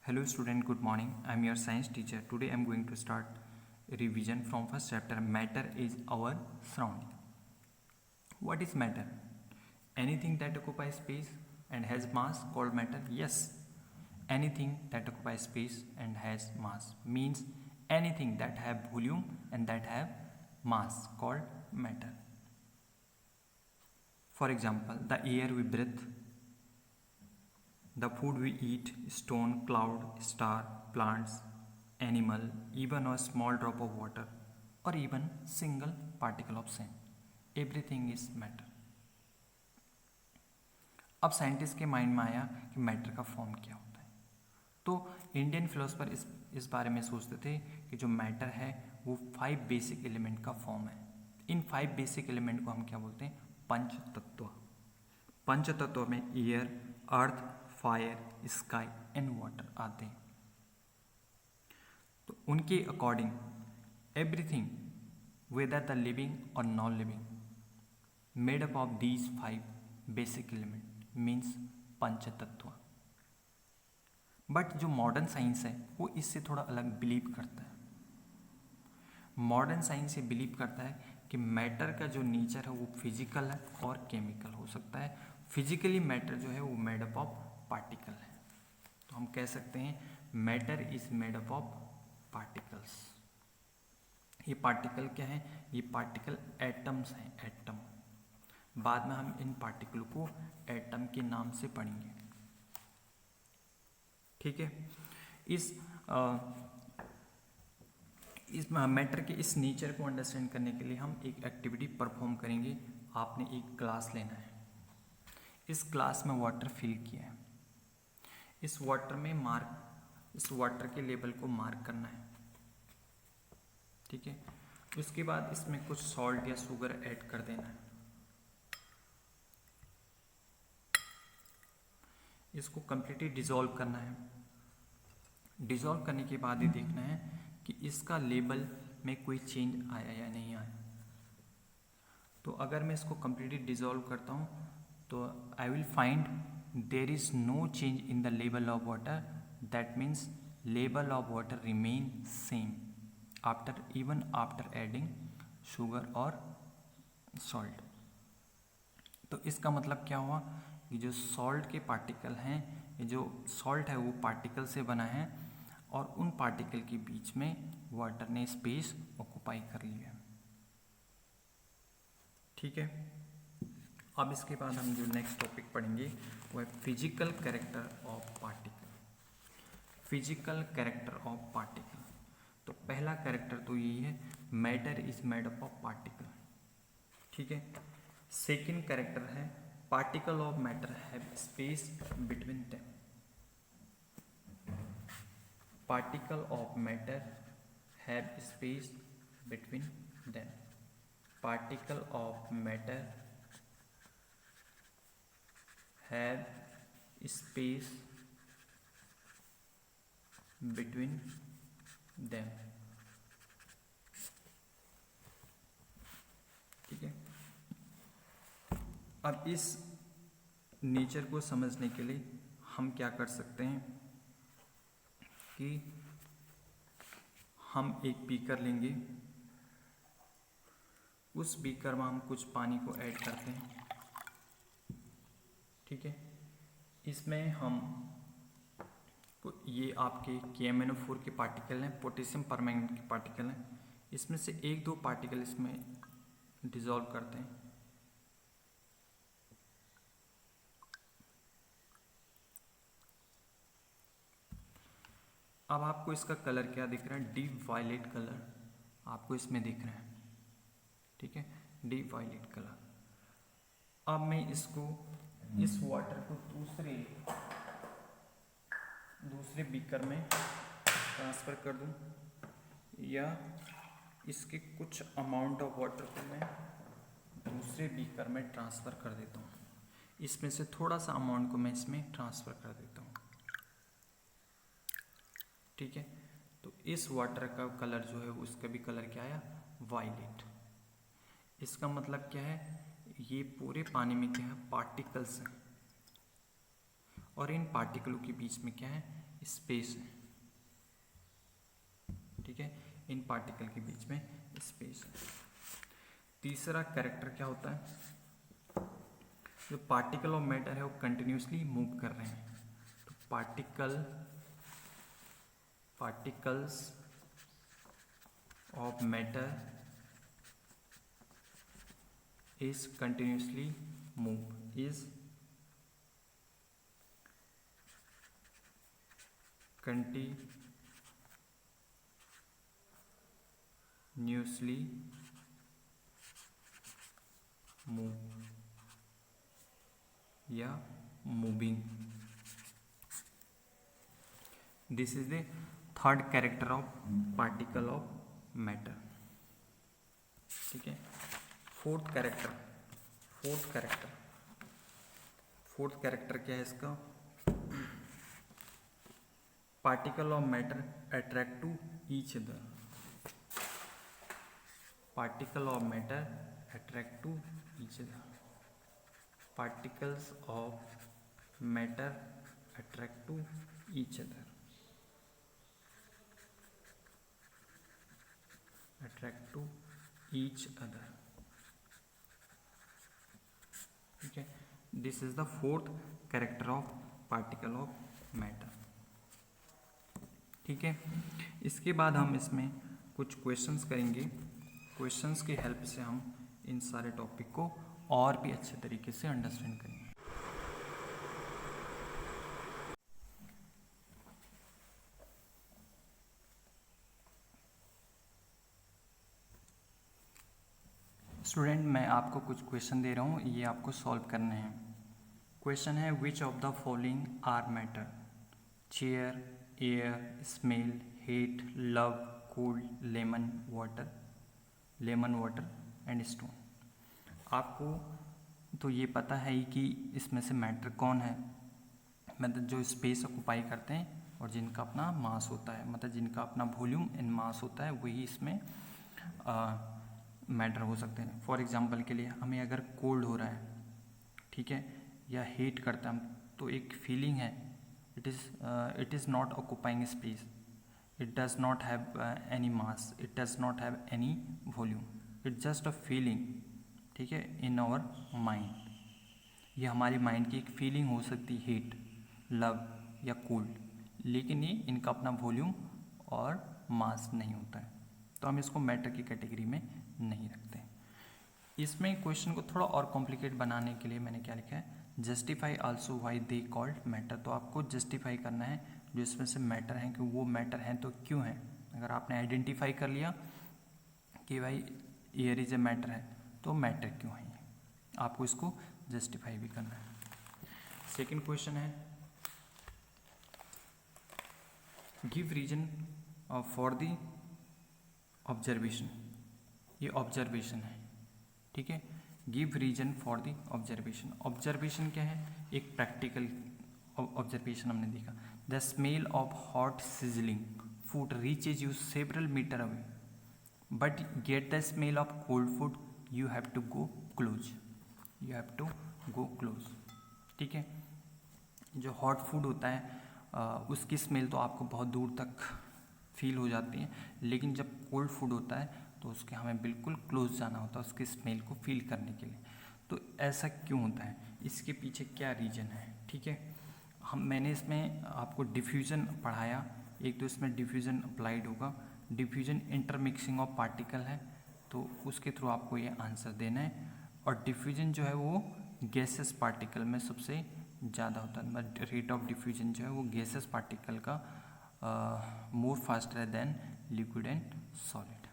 Hello student, good morning. I am your science teacher. Today I am going to start a revision from first chapter. Matter is our surrounding. What is matter? Anything that occupies space and has mass called matter? Yes. Anything that occupies space and has mass means anything that have volume and that have mass called matter. For example, the air we breathe, the food we eat, stone, cloud, star, plants, animal, even a small drop of water, or even single particle of sand. Everything is matter. अब scientist के mind में आया कि matter का form क्या होता है, तो इंडियन फिलोसफर इस बारे में सोचते थे कि जो मैटर है वो 5 बेसिक एलिमेंट का फॉर्म है. इन 5 बेसिक एलिमेंट को हम क्या बोलते हैं? पंच तत्व. पंच तत्व में air, earth, fire, sky and water आते हैं. तो उनके according everything whether the living और non living made up of these 5 basic element means पंच तत्व. बट जो मॉडर्न साइंस है वो इससे थोड़ा अलग बिलीव करता है. मॉडर्न साइंस ये बिलीव करता है कि मैटर का जो नेचर है वो फिजिकल है और केमिकल हो सकता है. फिजिकली मैटर जो है वो मेड अप ऑफ पार्टिकल है. तो हम कह सकते हैं matter is made up of particles. ये पार्टिकल क्या है? ये पार्टिकल एटम्स हैं. एटम बाद में हम इन पार्टिकल को एटम के नाम से पढ़ेंगे. ठीक है. इस मैटर के इस नेचर को अंडरस्टैंड करने के लिए हम एक एक्टिविटी परफॉर्म करेंगे. आपने एक ग्लास लेना है. इस ग्लास में वाटर फिल किया है. इस वाटर के लेवल को मार्क करना है. ठीक है. उसके बाद इसमें कुछ सॉल्ट या शुगर ऐड कर देना है. इसको कंप्लीटली डिसॉल्व करना है. डिसॉल्व करने के बाद ये देखना है कि इसका लेवल में कोई चेंज आया या नहीं आया. तो अगर मैं इसको कंप्लीटली डिसॉल्व करता हूँ तो I will find there is no change in the level of water. That means level of water remain same after adding sugar और सॉल्ट. तो इसका मतलब क्या हुआ कि जो सॉल्ट के पार्टिकल हैं, ये जो सॉल्ट है वो पार्टिकल से बना है और उन पार्टिकल के बीच में वाटर ने स्पेस ऑक्युपाई कर लिया. ठीक है. अब इसके बाद हम जो नेक्स्ट टॉपिक पढ़ेंगे वो है physical character of particle. Physical character of particle. तो पहला कैरेक्टर तो यही है, matter is made up of particle. ठीक है. सेकेंड कैरेक्टर है particle of matter have space between them. Particle of matter have space between them. Particle of matter have space between them. ठीक है. अब इस नेचर को समझने के लिए हम क्या कर सकते हैं कि हम एक बीकर लेंगे. उस बीकर में हम कुछ पानी को ऐड करते हैं. ठीक है. इसमें हम ये आपके KMnO4 के पार्टिकल हैं, पोटेशियम परमैंगनेट के पार्टिकल हैं. इसमें से 1-2 पार्टिकल इसमें डिसॉल्व करते हैं. अब आपको इसका कलर क्या दिख रहा है? डीप वायलेट कलर आपको इसमें दिख रहा है. ठीक है. Deep violet colour. अब मैं इस वाटर को दूसरे बीकर में ट्रांसफ़र कर दूं या इसके कुछ अमाउंट ऑफ वाटर को मैं दूसरे बीकर में ट्रांसफ़र कर देता हूँ. इसमें से थोड़ा सा अमाउंट को मैं इसमें ट्रांसफ़र कर देता हूँ. ठीक है. तो इस वाटर का कलर जो है उसका भी कलर क्या आया? वायलेट. इसका मतलब क्या है? ये पूरे पानी में क्या है? पार्टिकल्स हैं और इन पार्टिकलों के बीच में क्या है? स्पेस है, ठीक है, इन पार्टिकल के बीच में स्पेस है। तीसरा कैरेक्टर क्या होता है, जो पार्टिकल ऑफ मैटर है वो कंटिन्यूसली मूव कर रहे हैं, तो particles of matter is continuously move, is continuously move या moving. This is the third character of particle of matter, ठीक है। फोर्थ कैरेक्टर क्या है इसका, particle of matter attract to each other, particle of matter attract to each other, particles of matter attract to each other, attract to each other, ठीक है। This is the fourth character of particle of matter, ठीक है। इसके बाद हम इसमें कुछ questions करेंगे, क्वेश्चंस की हेल्प से हम इन सारे टॉपिक को और भी अच्छे तरीके से अंडरस्टैंड करेंगे। स्टूडेंट, मैं आपको कुछ क्वेश्चन दे रहा हूँ, ये आपको सॉल्व करने हैं। क्वेश्चन है which of the following are matter, chair, air, smell, heat, love, cold, lemon water and stone. आपको तो ये पता है ही कि इसमें से मैटर कौन है, मतलब जो स्पेस ऑक्युपाई करते हैं और जिनका अपना मास होता है, मतलब जिनका अपना वॉल्यूम एंड मास होता है, वही इसमें मैटर हो सकते हैं। फॉर एग्जांपल के लिए हमें अगर कोल्ड हो रहा है, ठीक है, या हीट करता है, तो एक फीलिंग है, it is not occupying space, it does not have any mass, it does not have any volume, it just a feeling, ठीक है, इन आवर माइंड। ये हमारी माइंड की एक फीलिंग हो सकती है, हीट, लव या कोल्ड, लेकिन ये इनका अपना वॉल्यूम और मास नहीं होता है, तो हम इसको मैटर की कैटेगरी में नहीं रखते। इसमें क्वेश्चन को थोड़ा और कॉम्प्लिकेट बनाने के लिए मैंने क्या लिखा है, justify also why they called matter. तो आपको जस्टिफाई करना है जो इसमें से मैटर हैं कि वो मैटर हैं तो क्यों हैं। अगर आपने आइडेंटिफाई कर लिया कि भाई एयर इज ए मैटर है, तो मैटर क्यों है, आपको इसको जस्टिफाई भी करना है। सेकेंड क्वेश्चन है give reason for the observation. ये ऑब्जर्वेशन है, ठीक है, give reason for the observation. Observation क्या है, एक प्रैक्टिकल ऑब्जर्वेशन हमने देखा, the smell of hot sizzling food reaches you several metre away, but get the smell of cold food you have to go close, ठीक है। जो hot food होता है उसकी स्मेल तो आपको बहुत दूर तक फील हो जाती है, लेकिन जब कोल्ड फूड होता है तो उसके हमें बिल्कुल क्लोज जाना होता है उसके स्मेल को फील करने के लिए। तो ऐसा क्यों होता है, इसके पीछे क्या रीज़न है, ठीक है। मैंने इसमें आपको डिफ्यूज़न पढ़ाया, एक तो इसमें डिफ्यूज़न अप्लाइड होगा, डिफ्यूज़न इंटरमिक्सिंग ऑफ पार्टिकल है, तो उसके थ्रू आपको ये आंसर देना है। और डिफ्यूज़न जो है वो गैसेस पार्टिकल में सबसे ज़्यादा होता है, मतलब रेट ऑफ डिफ्यूज़न जो है वो गैसेस पार्टिकल का more faster than liquid and solid.